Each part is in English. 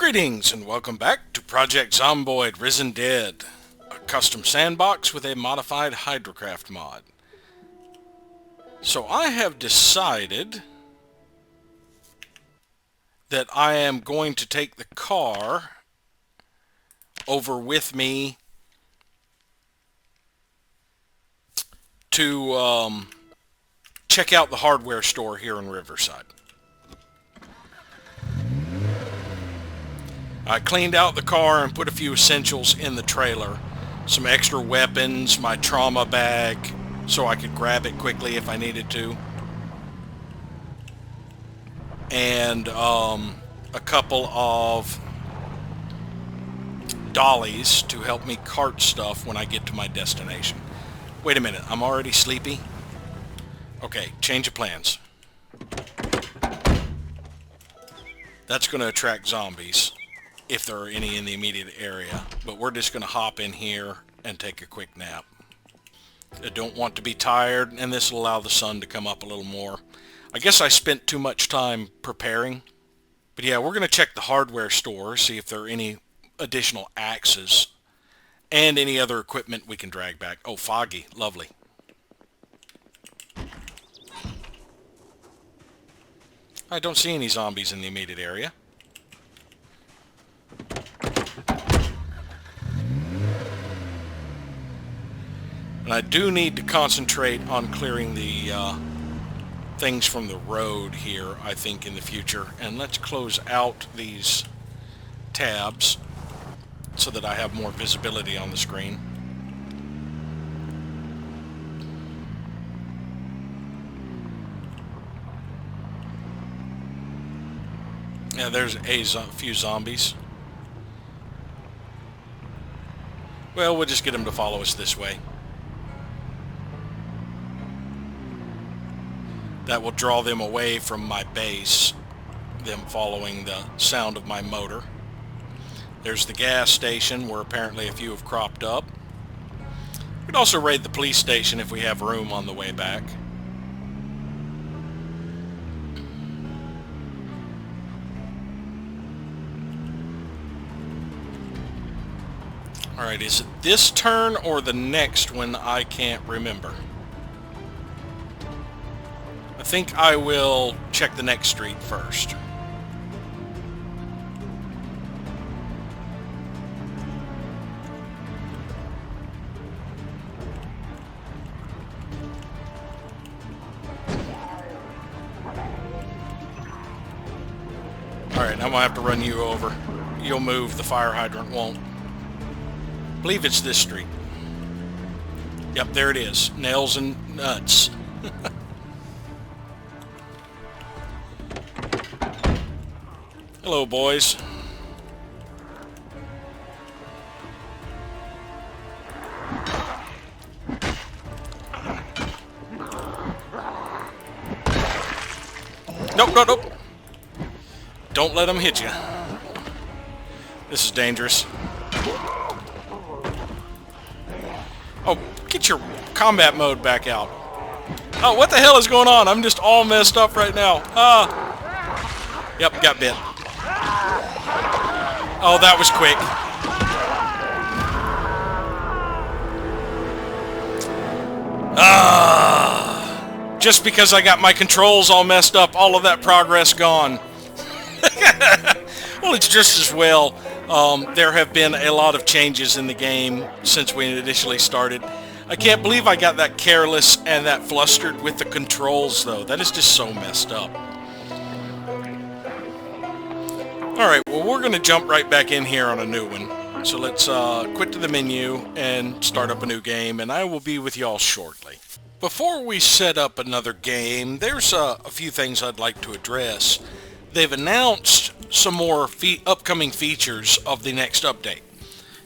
Greetings and welcome back to Project Zomboid Risen Dead, a custom sandbox with a modified hydrocraft mod. So I have decided that I am going to take the car over with me to check out the hardware store here in Riverside. I cleaned out the car and put a few essentials in the trailer. Some extra weapons, my trauma bag, so I could grab it quickly if I needed to. And a couple of dollies to help me cart stuff when I get to my destination. Wait a minute, I'm already sleepy? Okay, change of plans. That's going to attract zombies, if there are any in the immediate area, but we're just going to hop in here and take a quick nap. I don't want to be tired, and this will allow the sun to come up a little more. I guess I spent too much time preparing, but yeah, we're going to check the hardware store, see if there are any additional axes and any other equipment we can drag back. Oh, foggy, lovely. I don't see any zombies in the immediate area. And I do need to concentrate on clearing the things from the road here, I think, in the future. And let's close out these tabs so that I have more visibility on the screen. Yeah, there's a few zombies. Well, we'll just get them to follow us this way. That will draw them away from my base, them following the sound of my motor. There's the gas station, where apparently a few have cropped up. We could also raid the police station if we have room on the way back. Alright, is it this turn or the next one? I can't remember. I think I will check the next street first. Alright, I'm going to have to run you over. You'll move, the fire hydrant won't. I believe it's this street. Yep, there it is. Nails and nuts. Hello, boys. Nope, nope, nope. Don't let them hit you. This is dangerous. Oh, get your combat mode back out. Oh, what the hell is going on? I'm just all messed up right now. Yep, got bit. Oh, that was quick. Just because I got my controls all messed up, all of that progress gone. Well, it's just as well. There have been a lot of changes in the game since we initially started. I can't believe I got that careless and that flustered with the controls, though. That is just so messed up. Alright, well, we're going to jump right back in here on a new one. So let's quit to the menu and start up a new game, and I will be with y'all shortly. Before we set up another game, there's a few things I'd like to address. They've announced some more upcoming features of the next update,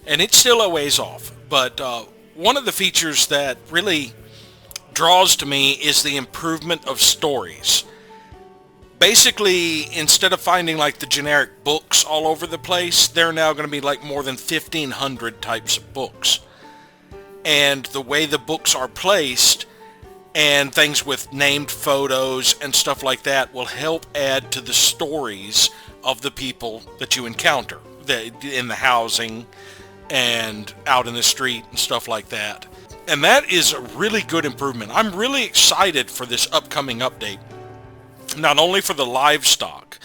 and it's still a ways off, but one of the features that really draws to me is the improvement of stories. Basically, instead of finding like the generic books all over the place, there are now going to be like more than 1,500 types of books. And the way the books are placed and things with named photos and stuff like that will help add to the stories of the people that you encounter in the housing and out in the street and stuff like that. And that is a really good improvement. I'm really excited for this upcoming update. Not only for the livestock,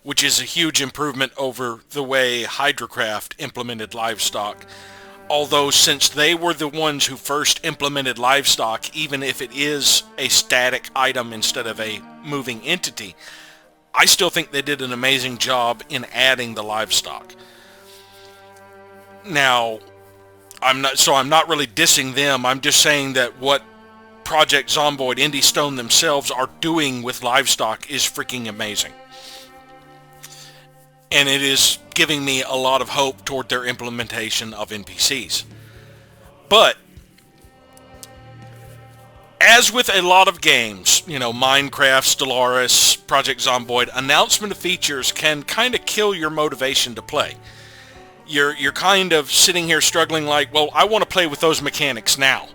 which is a huge improvement over the way Hydrocraft implemented livestock. Although since they were the ones who first implemented livestock, even if it is a static item instead of a moving entity, I still think they did an amazing job in adding the livestock. Now, I'm not really dissing them. I'm just saying that what Project Zomboid Indie Stone themselves are doing with livestock is freaking amazing. And it is giving me a lot of hope toward their implementation of NPCs. But, as with a lot of games, Minecraft, Stellaris, Project Zomboid, announcement of features can kind of kill your motivation to play. You're kind of sitting here struggling like, well, I want to play with those mechanics now.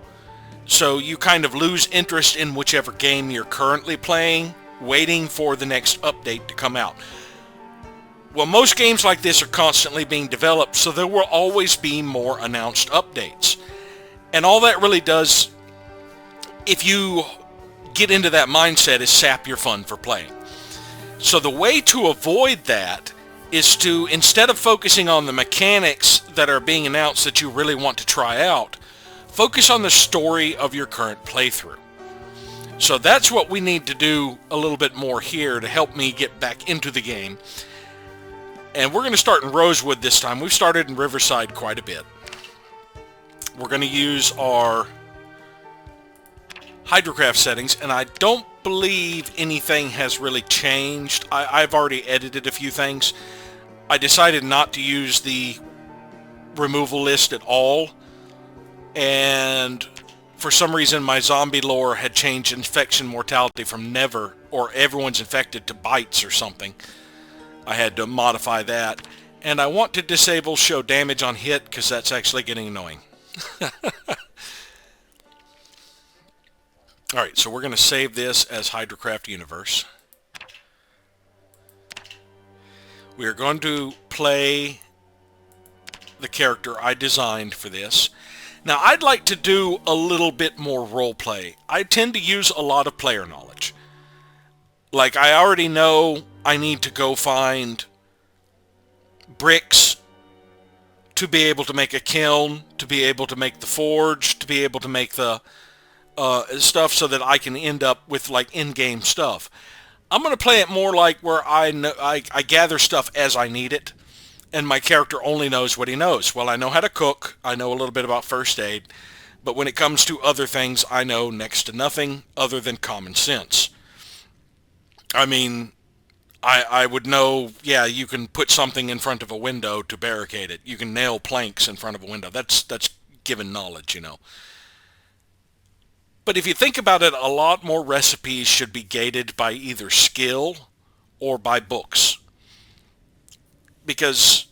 So you kind of lose interest in whichever game you're currently playing, waiting for the next update to come out. Well, most games like this are constantly being developed, so there will always be more announced updates. And all that really does, if you get into that mindset, is sap your fun for playing. So the way to avoid that is to, instead of focusing on the mechanics that are being announced that you really want to try out, focus on the story of your current playthrough. So that's what we need to do a little bit more here to help me get back into the game. And we're going to start in Rosewood this time. We've started in Riverside quite a bit. We're going to use our Hydrocraft settings, and I don't believe anything has really changed. I've already edited a few things. I decided not to use the removal list at all, and for some reason my zombie lore had changed infection mortality from never or everyone's infected to bites or something. I had to modify that, and I want to disable show damage on hit because that's actually getting annoying. Alright, so we're going to save this as Hydrocraft Universe. We are going to play the character I designed for this. Now, I'd like to do a little bit more roleplay. I tend to use a lot of player knowledge. Like, I already know I need to go find bricks to be able to make a kiln, to be able to make the forge, to be able to make the stuff so that I can end up with, like, in-game stuff. I'm going to play it more like where I gather stuff as I need it, and my character only knows what he knows. Well, I know how to cook, I know a little bit about first aid, but when it comes to other things, I know next to nothing other than common sense. I mean, I would know, yeah, you can put something in front of a window to barricade it. You can nail planks in front of a window. That's given knowledge, But if you think about it, a lot more recipes should be gated by either skill or by books. Because,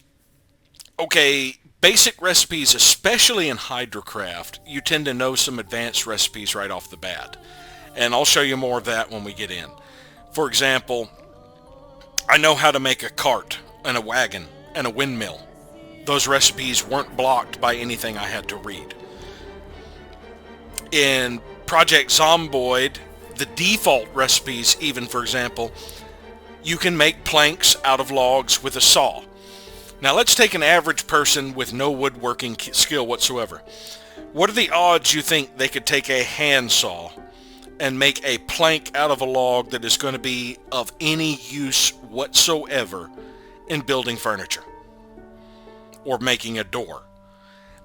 okay, basic recipes, especially in Hydrocraft, you tend to know some advanced recipes right off the bat. And I'll show you more of that when we get in. For example, I know how to make a cart and a wagon and a windmill. Those recipes weren't blocked by anything I had to read. In Project Zomboid, the default recipes, even for example, you can make planks out of logs with a saw. Now let's take an average person with no woodworking skill whatsoever. What are the odds you think they could take a handsaw and make a plank out of a log that is going to be of any use whatsoever in building furniture or making a door?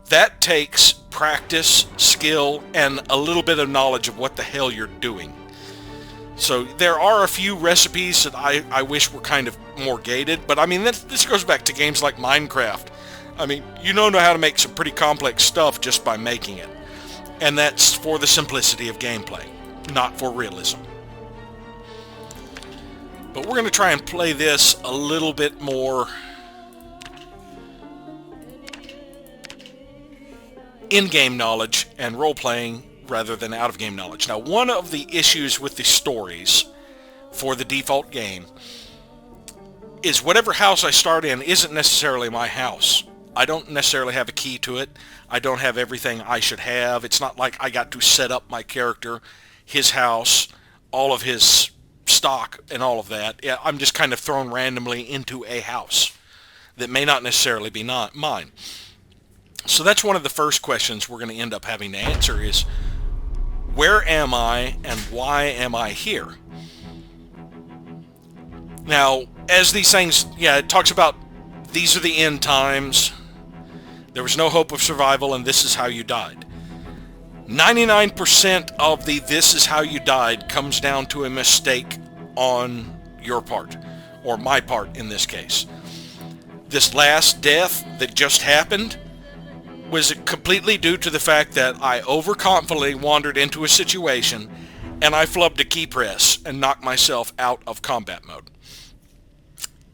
That takes practice, skill, and a little bit of knowledge of what the hell you're doing. So there are a few recipes that I wish were kind of more gated, but I mean, this goes back to games like Minecraft. I mean, you know how to make some pretty complex stuff just by making it. And that's for the simplicity of gameplay, not for realism. But we're going to try and play this a little bit more in-game knowledge and role-playing rather than out-of-game knowledge. Now, one of the issues with the stories for the default game is whatever house I start in isn't necessarily my house. I don't necessarily have a key to it. I don't have everything I should have. It's not like I got to set up my character, his house, all of his stock, and all of that. Yeah, I'm just kind of thrown randomly into a house that may not necessarily be not mine. So that's one of the first questions we're going to end up having to answer is, where am I and why am I here? Now, as these things, it talks about these are the end times. There was no hope of survival and this is how you died. 99% of the this is how you died comes down to a mistake on your part, or my part in this case. This last death that just happened was completely due to the fact that I overconfidently wandered into a situation and I flubbed a key press and knocked myself out of combat mode.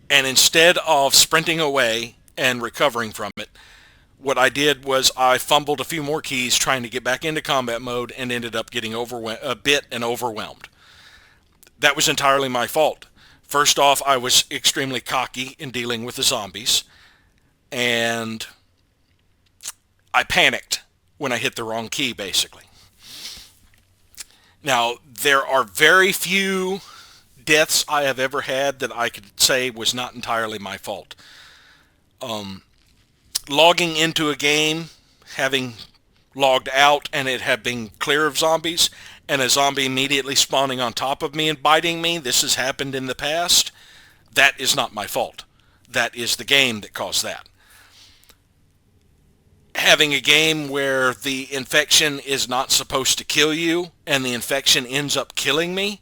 And instead of sprinting away and recovering from it, what I did was I fumbled a few more keys trying to get back into combat mode and ended up getting bit and overwhelmed. That was entirely my fault. First off, I was extremely cocky in dealing with the zombies, and I panicked when I hit the wrong key, basically. Now, there are very few deaths I have ever had that I could say was not entirely my fault. Logging into a game, having logged out and it had been clear of zombies, and a zombie immediately spawning on top of me and biting me, this has happened in the past, that is not my fault. That is the game that caused that. Having a game where the infection is not supposed to kill you and the infection ends up killing me,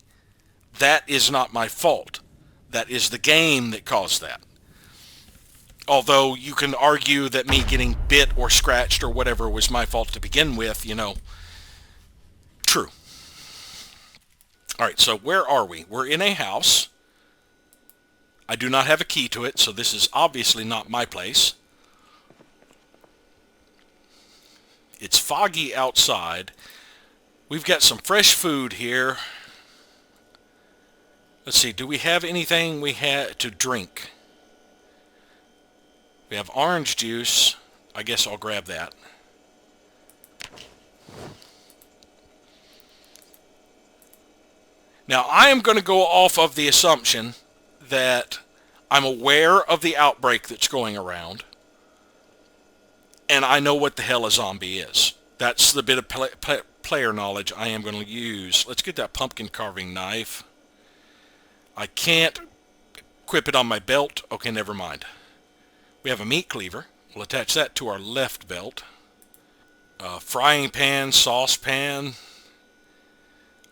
that is not my fault. That is the game that caused that. Although you can argue that me getting bit or scratched or whatever was my fault to begin with, true. Alright, so where are we? We're in a house. I do not have a key to it, so this is obviously not my place. It's foggy outside. We've got some fresh food here. Let's see, do we have anything we had to drink? We have orange juice. I guess I'll grab that. Now, I am going to go off of the assumption that I'm aware of the outbreak that's going around, and I know what the hell a zombie is. That's the bit of player knowledge I am going to use. Let's get that pumpkin carving knife. I can't equip it on my belt. Okay, never mind. We have a meat cleaver. We'll attach that to our left belt. Frying pan, saucepan.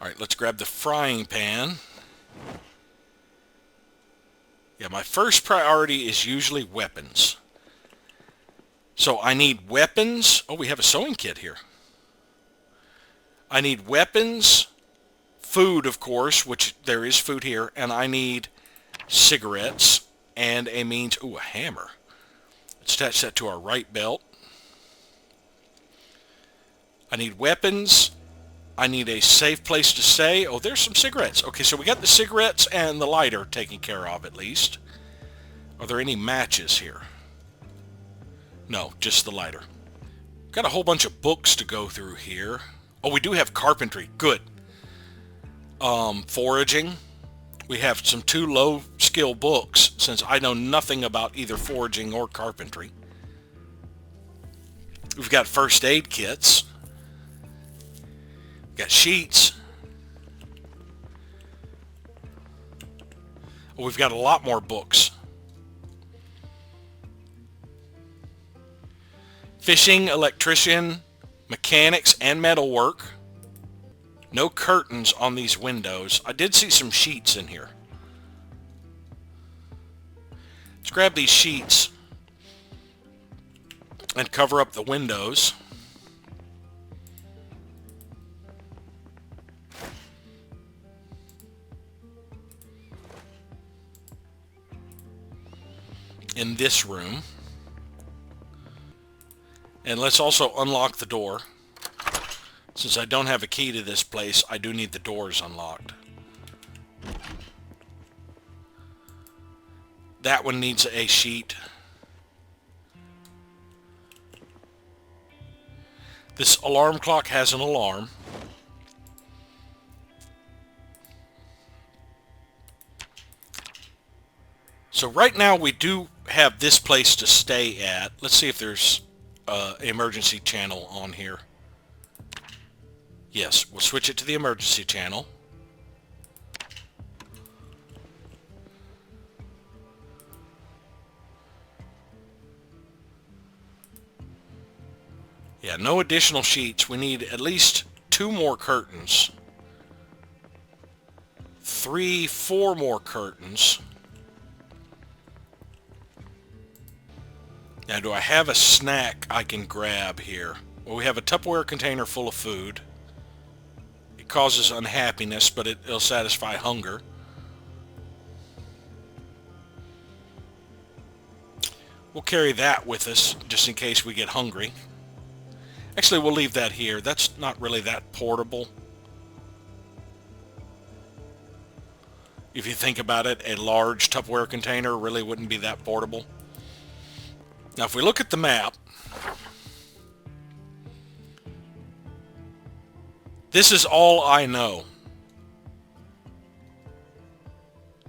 Alright, let's grab the frying pan. Yeah, my first priority is usually weapons. So I need weapons. Oh, we have a sewing kit here. I need weapons, food, of course, which there is food here, and I need cigarettes and a means... Ooh, a hammer. Let's attach that to our right belt. I need weapons. I need a safe place to stay. Oh, there's some cigarettes. Okay, so we got the cigarettes and the lighter taken care of, at least. Are there any matches here? No, just the lighter. Got a whole bunch of books to go through here. Oh, we do have carpentry. Good. Foraging. We have some 2 low-skill books, since I know nothing about either foraging or carpentry. We've got first aid kits. We've got sheets. Oh, we've got a lot more books. Fishing, electrician, mechanics, and metalwork. No curtains on these windows. I did see some sheets in here. Let's grab these sheets and cover up the windows. In this room. And let's also unlock the door. Since I don't have a key to this place, I do need the doors unlocked. That one needs a sheet. This alarm clock has an alarm. So right now we do have this place to stay at. Let's see if there's an emergency channel on here. Yes, we'll switch it to the emergency channel. Yeah, no additional sheets. We need at least 2 more curtains. 3, 4 more curtains. Now, do I have a snack I can grab here? Well, we have a Tupperware container full of food. It causes unhappiness, but it'll satisfy hunger. We'll carry that with us, just in case we get hungry. Actually, we'll leave that here. That's not really that portable. If you think about it, a large Tupperware container really wouldn't be that portable. Now, if we look at the map, this is all I know.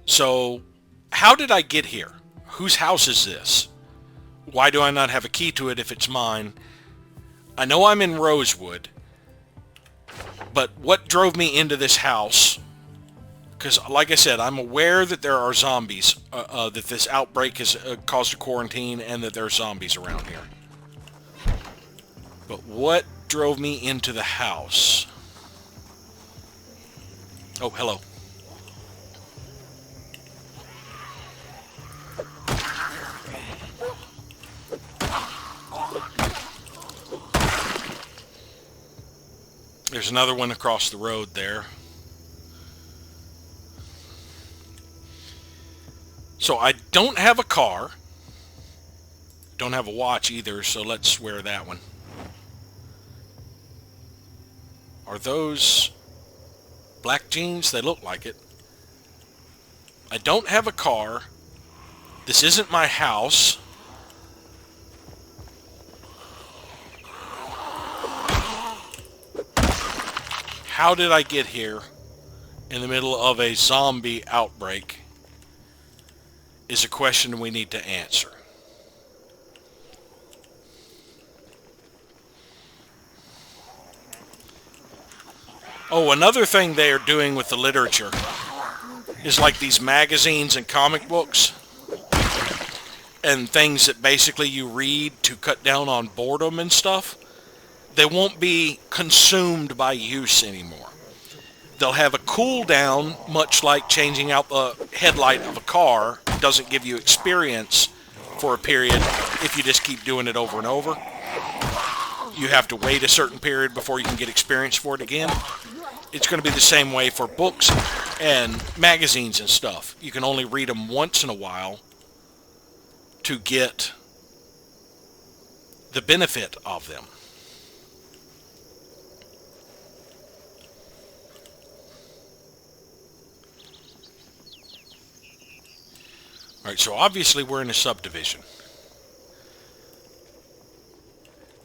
So, how did I get here? Whose house is this? Why do I not have a key to it if it's mine? I know I'm in Rosewood, but what drove me into this house? Because, like I said, I'm aware that there are zombies, that this outbreak has caused a quarantine, and that there are zombies around here. But what drove me into the house? Oh, hello. There's another one across the road there. So I don't have a car. Don't have a watch either, so let's wear that one. Are those black jeans? They look like it. I don't have a car. This isn't my house. How did I get here in the middle of a zombie outbreak is a question we need to answer. Oh, another thing they are doing with the literature is like these magazines and comic books and things that basically you read to cut down on boredom and stuff. They won't be consumed by use anymore. They'll have a cooldown, much like changing out the headlight of a car doesn't give you experience for a period if you just keep doing it over and over. You have to wait a certain period before you can get experience for it again. It's going to be the same way for books and magazines and stuff. You can only read them once in a while to get the benefit of them. Alright, so obviously we're in a subdivision.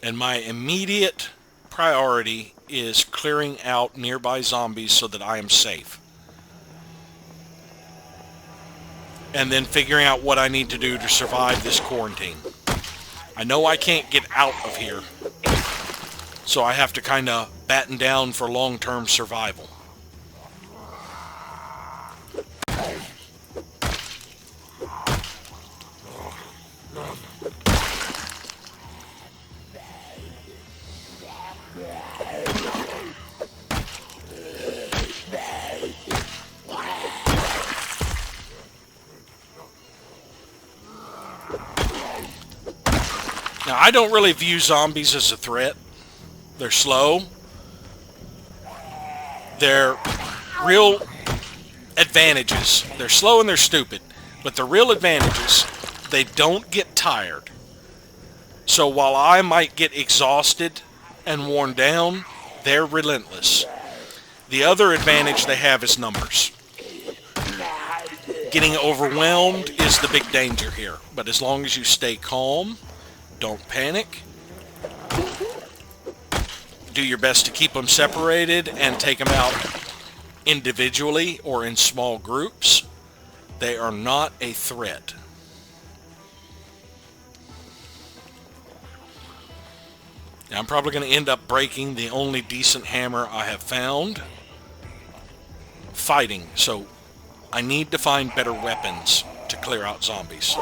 And my immediate priority is clearing out nearby zombies so that I am safe. And then figuring out what I need to do to survive this quarantine. I know I can't get out of here, so I have to kind of batten down for long-term survival. Now, I don't really view zombies as a threat. They're slow. They're real advantages. They're slow and they're stupid. But the real advantages, they don't get tired. So while I might get exhausted and worn down, they're relentless. The other advantage they have is numbers. Getting overwhelmed is the big danger here. But as long as you stay calm, don't panic, do your best to keep them separated and take them out individually or in small groups, they are not a threat. Now, I'm probably going to end up breaking the only decent hammer I have found fighting, so I need to find better weapons to clear out zombies.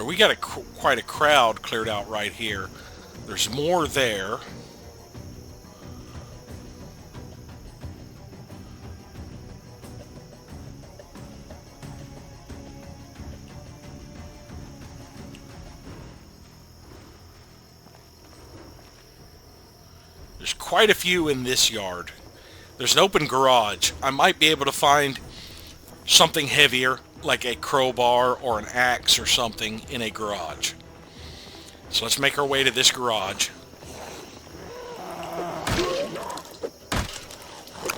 We got quite a crowd cleared out right here. There's more there. There's quite a few in this yard. There's an open garage. I might be able to find something heavier, like a crowbar or an axe or something in a garage. So let's make our way to this garage.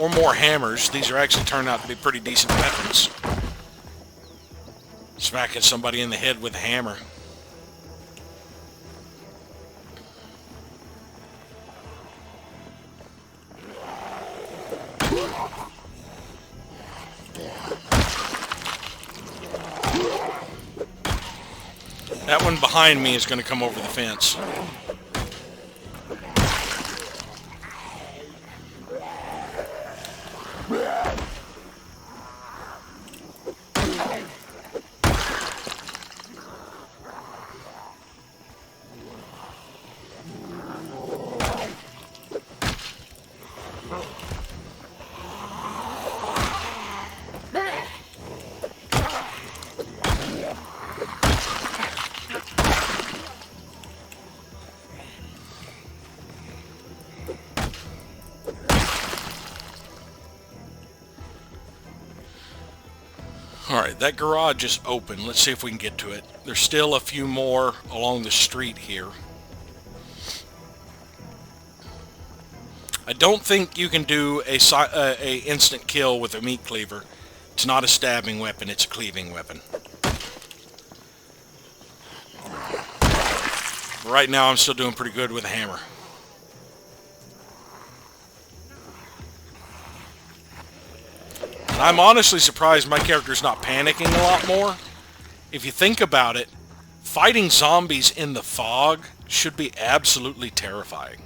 Or more hammers. These are actually turned out to be pretty decent weapons. Smacking somebody in the head with a hammer. That one behind me is going to come over the fence. Alright, that garage is open. Let's see if we can get to it. There's still a few more along the street here. I don't think you can do a instant kill with a meat cleaver. It's not a stabbing weapon, it's a cleaving weapon. Right now I'm still doing pretty good with a hammer. I'm honestly surprised my character's not panicking a lot more. If you think about it, fighting zombies in the fog should be absolutely terrifying.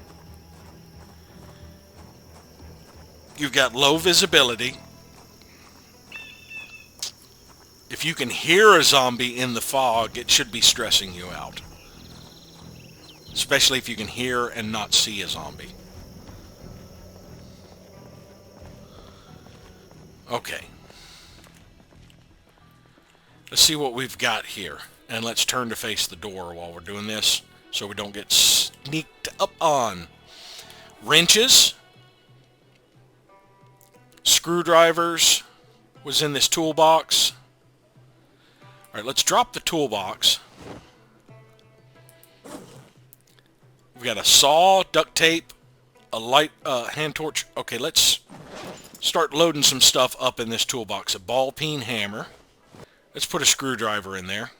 You've got low visibility. If you can hear a zombie in the fog, it should be stressing you out. Especially if you can hear and not see a zombie. Okay. Let's see what we've got here. And let's turn to face the door while we're doing this so we don't get sneaked up on. Wrenches. Screwdrivers was in this toolbox. Alright, let's drop the toolbox. We've got a saw, duct tape, a light hand torch. Okay, let's start loading some stuff up in this toolbox. A ball-peen hammer. Let's put a screwdriver in there.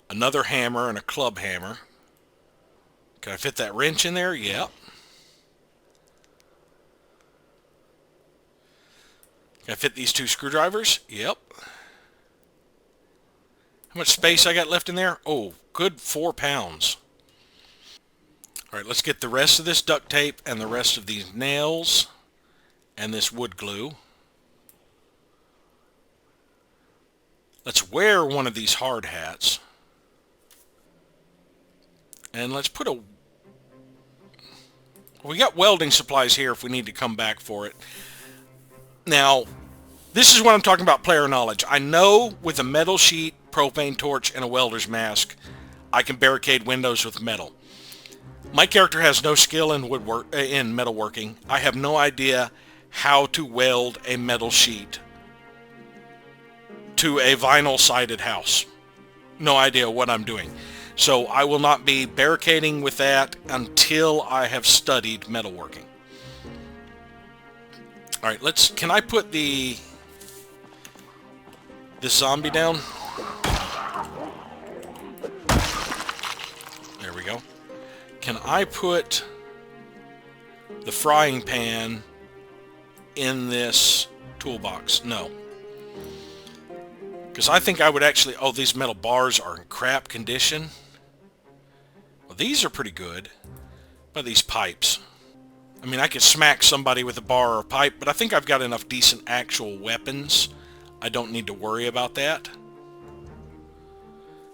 Another hammer and a club hammer. Can I fit that wrench in there? Yep. Can I fit these two screwdrivers? Yep. How much space I got left in there? Oh, good 4 pounds. Alright, let's get the rest of this duct tape and the rest of these nails and this wood glue. Let's wear one of these hard hats. And let's put a... We got welding supplies here if we need to come back for it. Now, this is what I'm talking about player knowledge. I know with a metal sheet, propane torch, and a welder's mask, I can barricade windows with metal. My character has no skill in metalworking. I have no idea how to weld a metal sheet to a vinyl-sided house. No idea what I'm doing. So I will not be barricading with that until I have studied metalworking. All right, can I put this zombie down? There we go. Can I put the frying pan in this toolbox? No. Because I think I would actually... Oh, these metal bars are in crap condition. Well, these are pretty good. But these pipes. I mean, I could smack somebody with a bar or a pipe, but I think I've got enough decent actual weapons. I don't need to worry about that.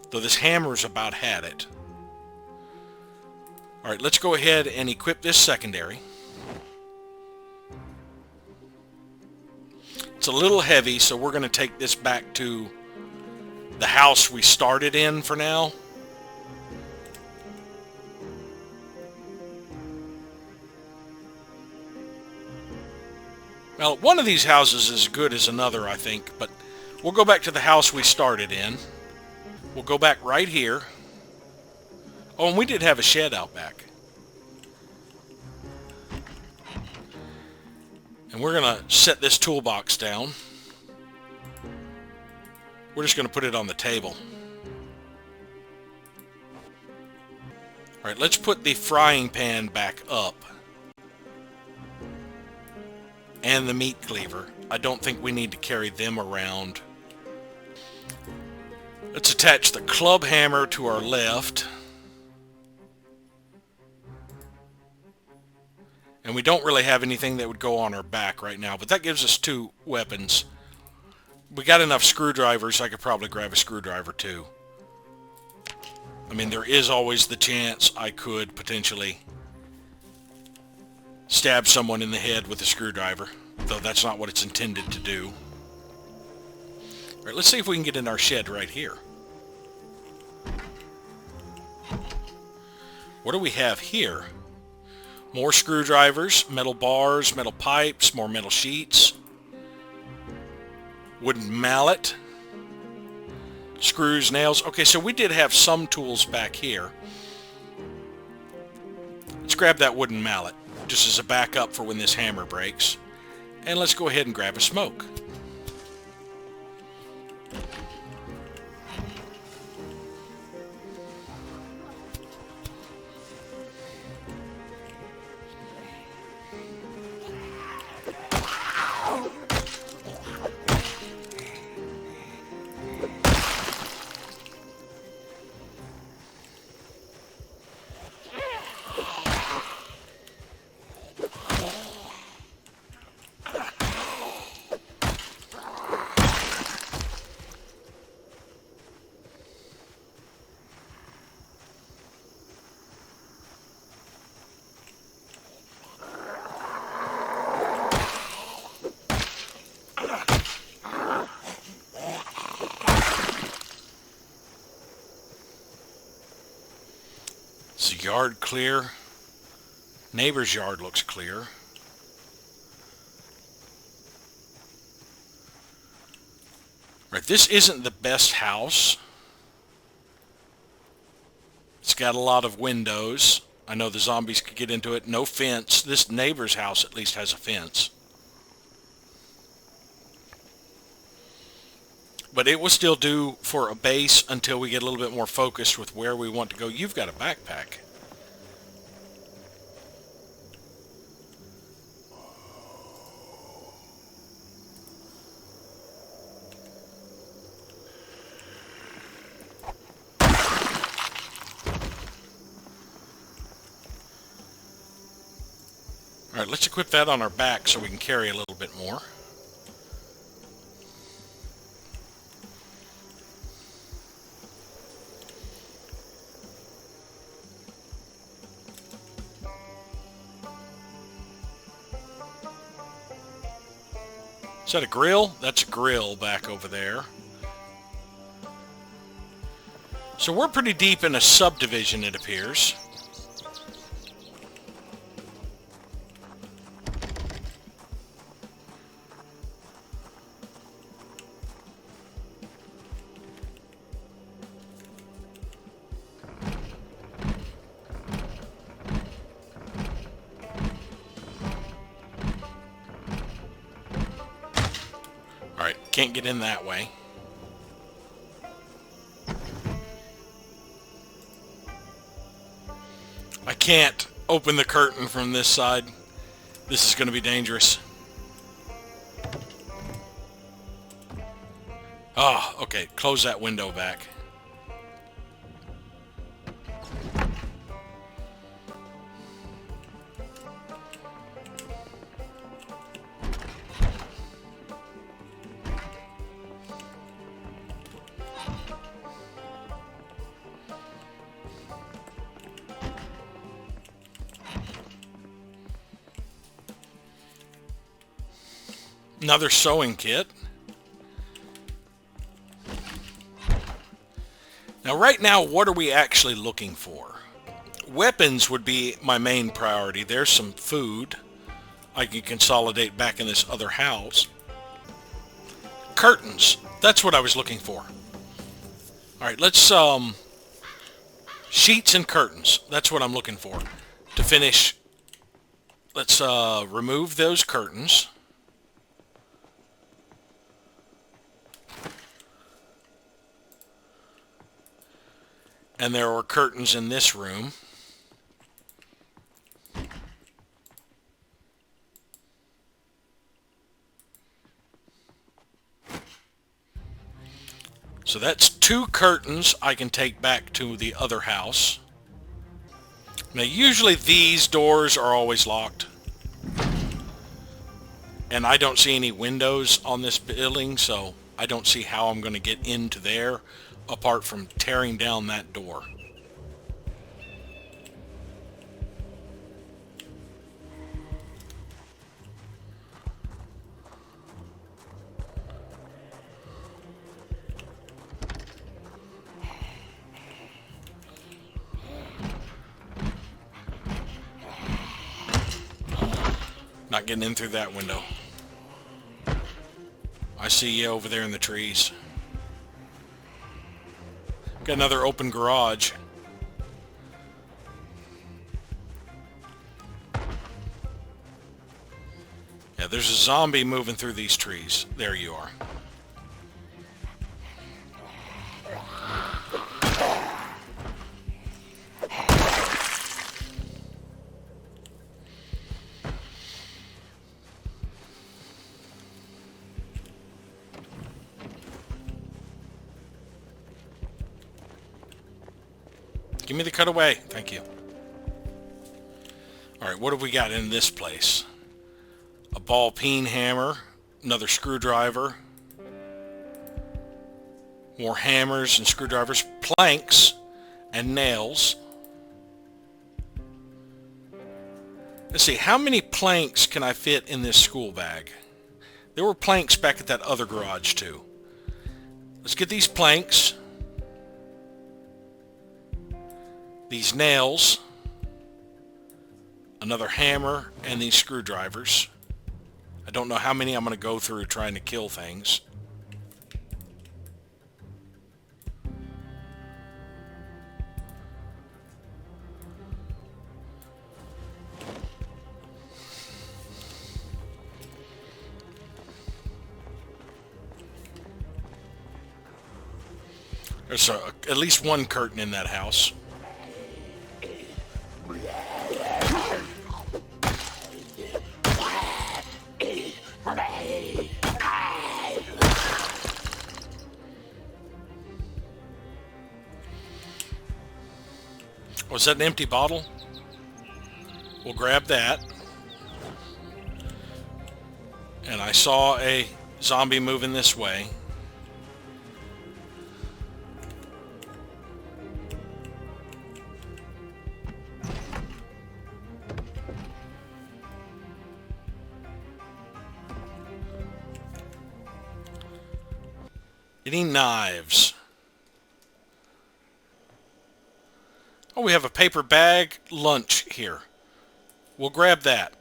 Though this hammer's about had it. Alright, let's go ahead and equip this secondary. It's a little heavy, so we're going to take this back to the house we started in for now. Well, one of these houses is as good as another, I think, but we'll go back to the house we started in. We'll go back right here. Oh, and we did have a shed out back. And we're going to set this toolbox down. We're just going to put it on the table. Alright, let's put the frying pan back up. And the meat cleaver. I don't think we need to carry them around. Let's attach the club hammer to our left. And we don't really have anything that would go on our back right now, but that gives us 2 weapons. We got enough screwdrivers, I could probably grab a screwdriver too. I mean, there is always the chance I could potentially stab someone in the head with a screwdriver, though that's not what it's intended to do. Alright, let's see if we can get in our shed right here. What do we have here? More screwdrivers, metal bars, metal pipes, more metal sheets, wooden mallet, screws, nails. Okay, so we did have some tools back here. Let's grab that wooden mallet, just as a backup for when this hammer breaks. And let's go ahead and grab a smoke. Is the yard clear? Neighbor's yard looks clear. Right, this isn't the best house. It's got a lot of windows. I know the zombies could get into it. No fence. This neighbor's house at least has a fence. But it will still do for a base until we get a little bit more focused with where we want to go. You've got a backpack. Alright, let's equip that on our back so we can carry a little bit more. Is that a grill? That's a grill back over there. So we're pretty deep in a subdivision, it appears. Alright, can't get in that way. I can't open the curtain from this side. This is going to be dangerous. Ah, okay. Close that window back. Another sewing kit. Now, right now, what are we actually looking for? Weapons would be my main priority. There's some food I can consolidate back in this other house. Curtains. That's what I was looking for. All right, let's sheets and curtains. That's what I'm looking for. To finish, let's remove those curtains. And there are curtains in this room. So that's 2 curtains I can take back to the other house. Now usually these doors are always locked. And I don't see any windows on this building, so I don't see how I'm going to get into there apart from tearing down that door. Not getting in through that window. I see you over there in the trees. Got another open garage. Yeah, there's a zombie moving through these trees. There you are. Give me the cutaway. Thank you. Alright, what have we got in this place? A ball peen hammer, another screwdriver, more hammers and screwdrivers, planks and nails. Let's see, how many planks can I fit in this school bag? There were planks back at that other garage too. Let's get these planks. These nails, another hammer, and these screwdrivers. I don't know how many I'm going to go through trying to kill things. There's at least one curtain in that house. Was that an empty bottle? We'll grab that. And I saw a zombie moving this way. Any knives? Oh, we have a paper bag lunch here. We'll grab that.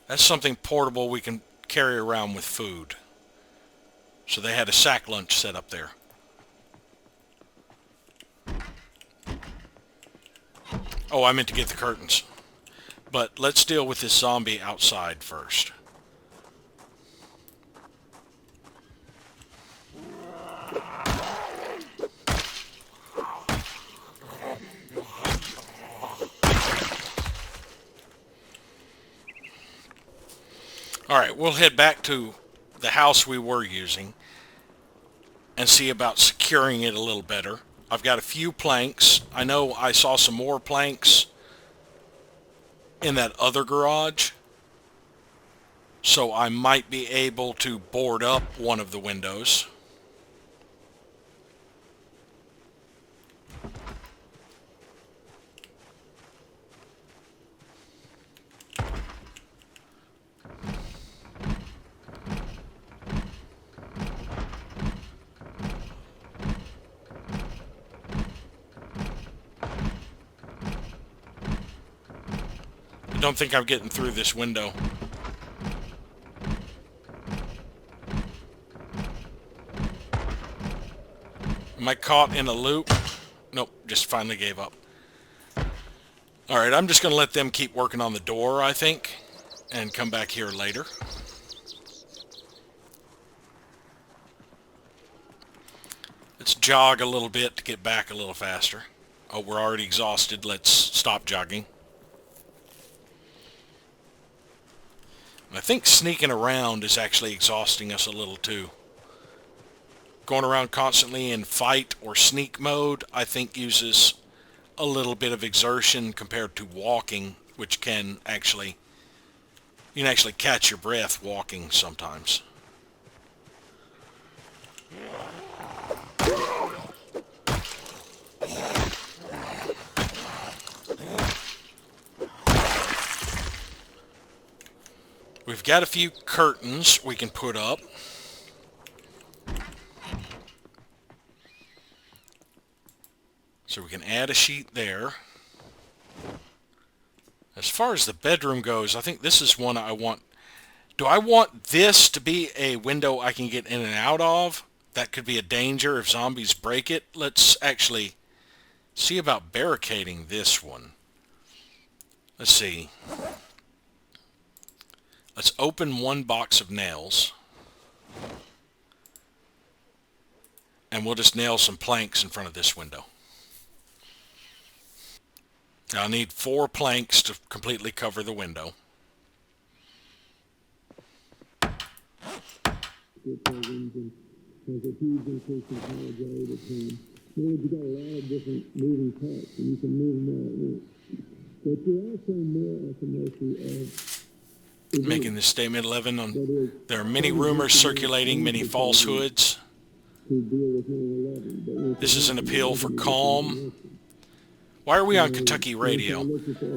That's something portable we can carry around with food. So they had a sack lunch set up there. Oh, I meant to get the curtains. But let's deal with this zombie outside first. Alright, we'll head back to the house we were using and see about securing it a little better. I've got a few planks. I know I saw some more planks in that other garage, so I might be able to board up one of the windows. I don't think I'm getting through this window. Am I caught in a loop? Nope, just finally gave up. Alright, I'm just going to let them keep working on the door, I think, and come back here later. Let's jog a little bit to get back a little faster. Oh, we're already exhausted. Let's stop jogging. I think sneaking around is actually exhausting us a little too. Going around constantly in fight or sneak mode, I think uses a little bit of exertion compared to walking, which can actually, you can actually catch your breath walking sometimes. We've got a few curtains we can put up. So we can add a sheet there. As far as the bedroom goes, I think this is one I want. Do I want this to be a window I can get in and out of? That could be a danger if zombies break it. Let's actually see about barricading this one. Let's see. Let's open one box of nails. And we'll just nail some planks in front of this window. Now I need 4 planks to completely cover the window. Making this statement 11 on, there are many rumors circulating, many falsehoods. This is an appeal for calm. Why are we on Kentucky radio?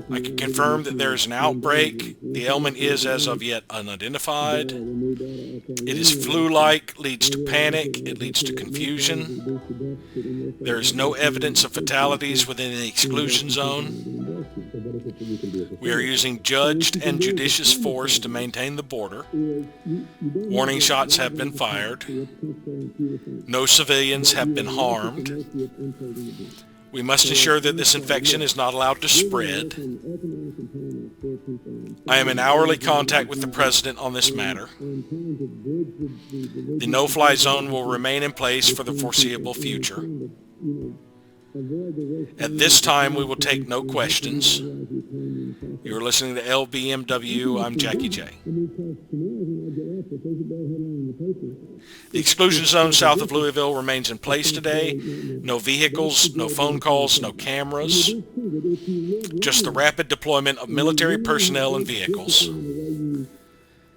I can confirm that there is an outbreak. The ailment is, as of yet, unidentified. It is flu-like, leads to panic, it leads to confusion. There is no evidence of fatalities within the exclusion zone. We are using judged and judicious force to maintain the border. Warning shots have been fired. No civilians have been harmed. We must ensure that this infection is not allowed to spread. I am in hourly contact with the President on this matter. The no-fly zone will remain in place for the foreseeable future. At this time, we will take no questions. You are listening to LBMW. I'm Jackie J. The exclusion zone south of Louisville remains in place today. No vehicles, no phone calls, no cameras. Just the rapid deployment of military personnel and vehicles.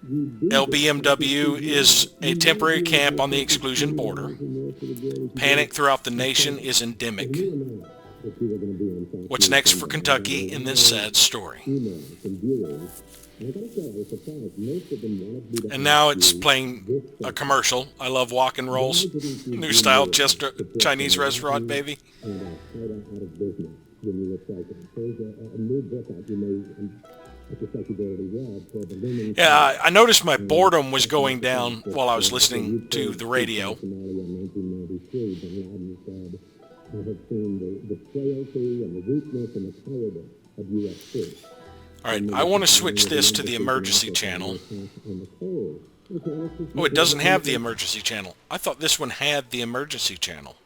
LBMW is a temporary camp on the exclusion border. Panic throughout the nation is endemic. What's next for Kentucky in this sad story? And now it's playing a commercial. I love Walk and Rolls. New style Chester Chinese restaurant, baby. Yeah, I noticed my boredom was going down while I was listening to the radio. Alright, I want to switch this to the emergency channel. Oh, it doesn't have the emergency channel. I thought this one had the emergency channel.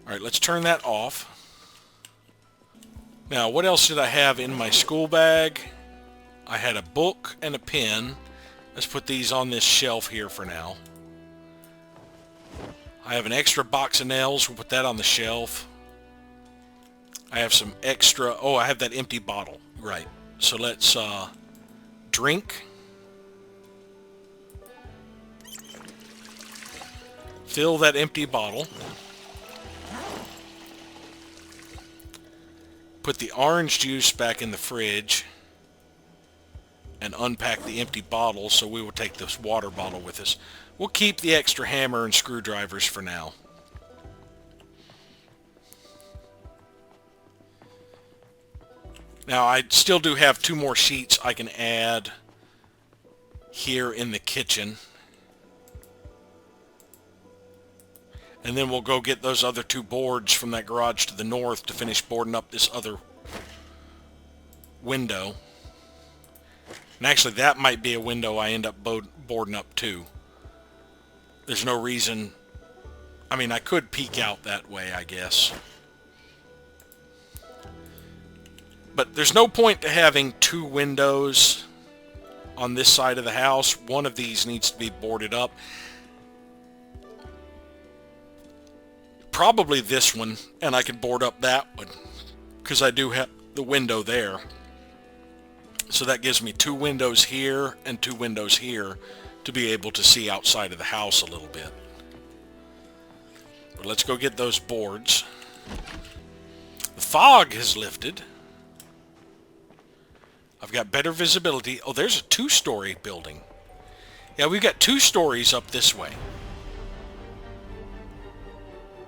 Alright, let's turn that off. Now, what else did I have in my school bag? I had a book and a pen. Let's put these on this shelf here for now. I have an extra box of nails. We'll put that on the shelf. I have some extra... Oh, I have that empty bottle. Right. So let's drink. Fill that empty bottle. Put the orange juice back in the fridge. And unpack the empty bottle, so we will take this water bottle with us. We'll keep the extra hammer and screwdrivers for now. Now, I still do have 2 more sheets I can add here in the kitchen. And then we'll go get those other 2 boards from that garage to the north to finish boarding up this other window. And actually, that might be a window I end up boarding up too. There's no reason... I mean, I could peek out that way, I guess. But there's no point to having 2 windows on this side of the house. One of these needs to be boarded up. Probably this one, and I can board up that one, because I do have the window there. So that gives me 2 windows here and 2 windows here to be able to see outside of the house a little bit. But let's go get those boards. The fog has lifted. I've got better visibility. Oh, there's a 2-story building. Yeah, we've got 2 stories up this way.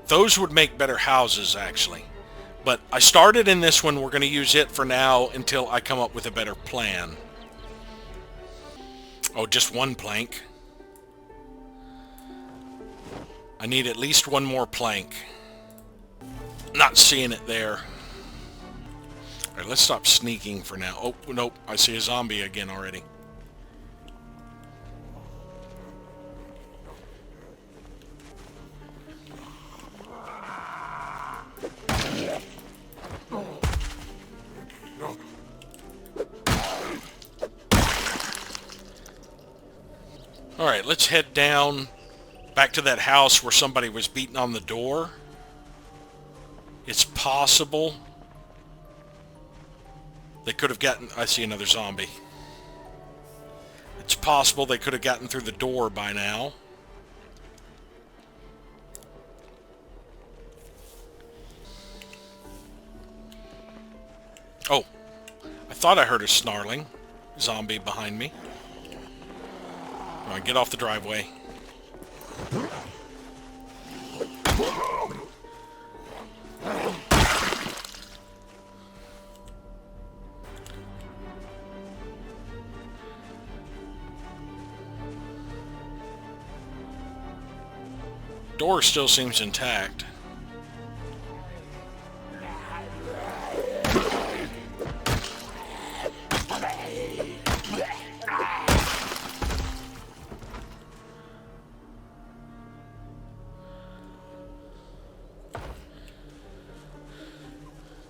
Those would make better houses, actually. But I started in this one. We're going to use it for now until I come up with a better plan. Oh, just 1 plank. I need at least 1 more plank. Not seeing it there. Alright, let's stop sneaking for now. Oh, nope. I see a zombie again already. Alright, let's head down back to that house where somebody was beating on the door. It's possible they could have gotten... I see another zombie. It's possible they could have gotten through the door by now. Oh, I thought I heard a snarling zombie behind me. Come on, get off the driveway. Door still seems intact.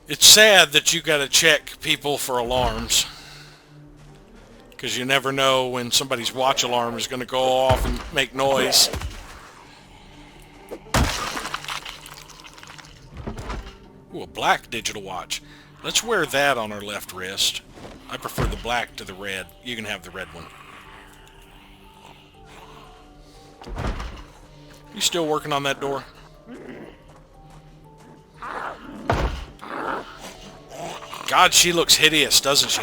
It's sad that you gotta check people for alarms, because you never know when somebody's watch alarm is gonna go off and make noise. Ooh, a black digital watch. Let's wear that on our left wrist. I prefer the black to the red. You can have the red one. You still working on that door? God, she looks hideous, doesn't she?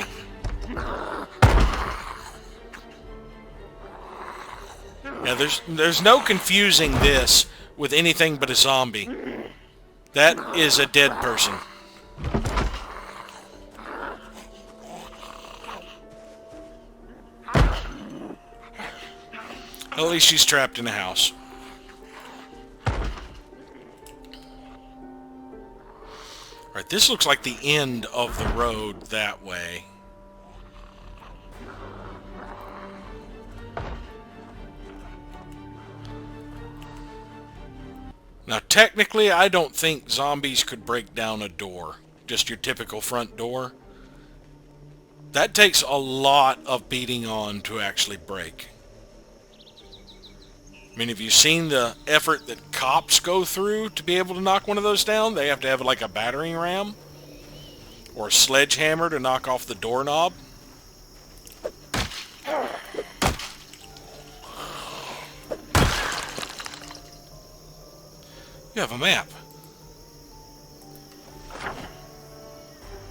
Yeah, there's no confusing this with anything but a zombie. That is a dead person. At least she's trapped in a house. Alright, this looks like the end of the road that way. Now, technically, I don't think zombies could break down a door. Just your typical front door. That takes a lot of beating on to actually break. I mean, have you seen the effort that cops go through to be able to knock one of those down? They have to have like a battering ram or a sledgehammer to knock off the doorknob. You have a map.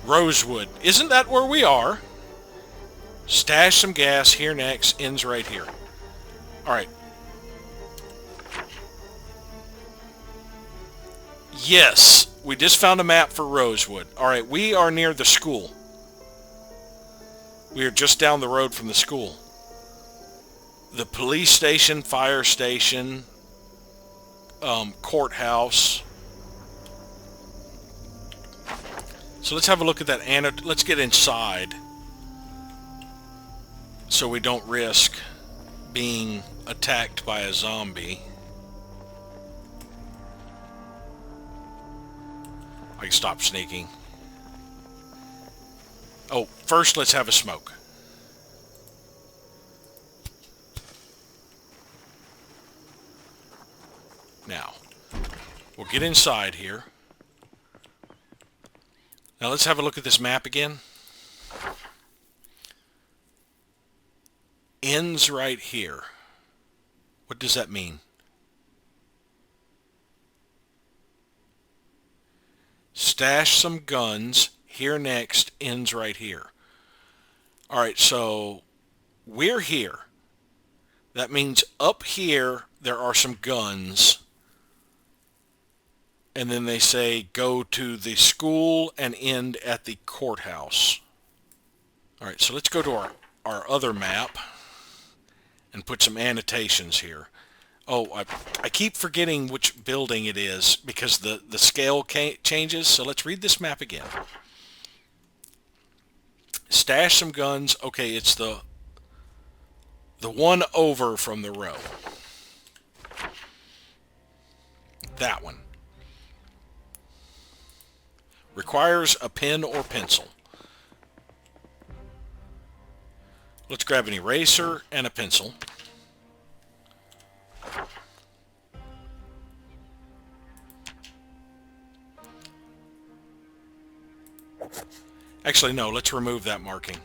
Rosewood. Isn't that where we are? Stash some gas here next. Ends right here. Alright. Yes. We just found a map for Rosewood. Alright, we are near the school. We are just down the road from the school. The police station, fire station, courthouse. So let's have a look at that. Let's get inside so we don't risk being attacked by a zombie. I can stop sneaking. Oh, first let's have a smoke. Now, we'll get inside here. Now let's have a look at this map again. Ends right here. What does that mean? Stash some guns. Here next. Ends right here. Alright, so we're here. That means up here there are some guns. And then they say go to the school and end at the courthouse. Alright, so let's go to our other map and put some annotations here. Oh, I keep forgetting which building it is because the scale changes. So let's read this map again. Stash some guns. Okay, it's the one over from the row. That one. Requires a pen or pencil. Let's grab an eraser and a pencil. Actually, no, let's remove that marking.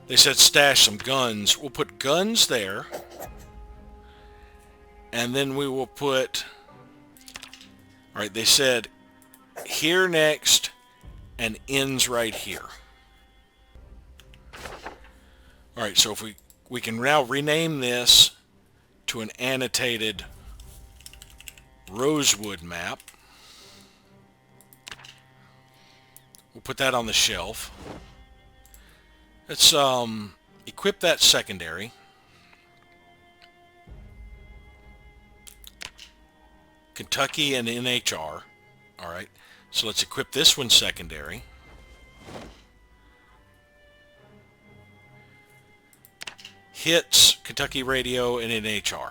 They said stash some guns. We'll put guns there. And then we will put... Alright, they said here next and ends right here. Alright, so if we can now rename this to an annotated Rosewood map. We'll put that on the shelf. Let's equip that secondary. Kentucky and NHR. Alright, so let's equip this one secondary. Hits, Kentucky Radio, and NHR.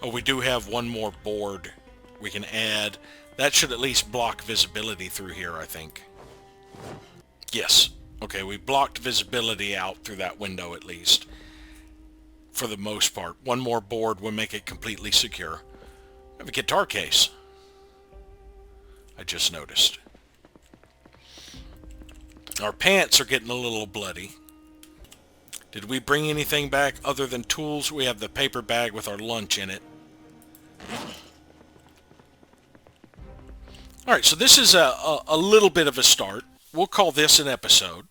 Oh, we do have one more board we can add. That should at least block visibility through here, I think. Yes. Okay, we blocked visibility out through that window at least. For the most part. One more board will make it completely secure. I have a guitar case. I just noticed. Our pants are getting a little bloody. Did we bring anything back other than tools? We have the paper bag with our lunch in it. All right, so this is a little bit of a start. We'll call this an episode.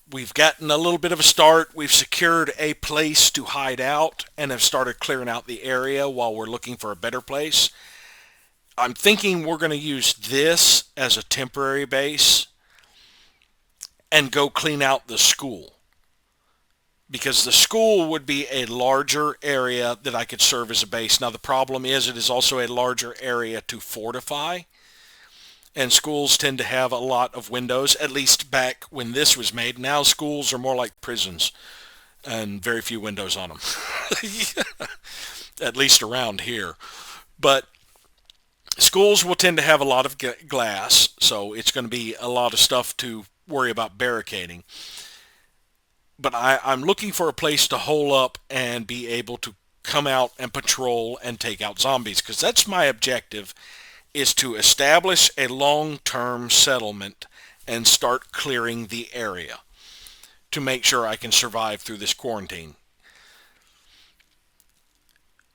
We've gotten a little bit of a start. We've secured a place to hide out and have started clearing out the area while we're looking for a better place. I'm thinking we're going to use this as a temporary base and go clean out the school, because the school would be a larger area that I could serve as a base. Now the problem is it is also a larger area to fortify, and schools tend to have a lot of windows, at least back when this was made. Now schools are more like prisons and very few windows on them, at least around here. But schools will tend to have a lot of glass, so it's going to be a lot of stuff to worry about barricading. But I'm looking for a place to hole up and be able to come out and patrol and take out zombies, because that's my objective, is to establish a long-term settlement and start clearing the area to make sure I can survive through this quarantine.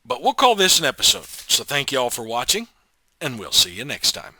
But we'll call this an episode. So thank you all for watching, and we'll see you next time.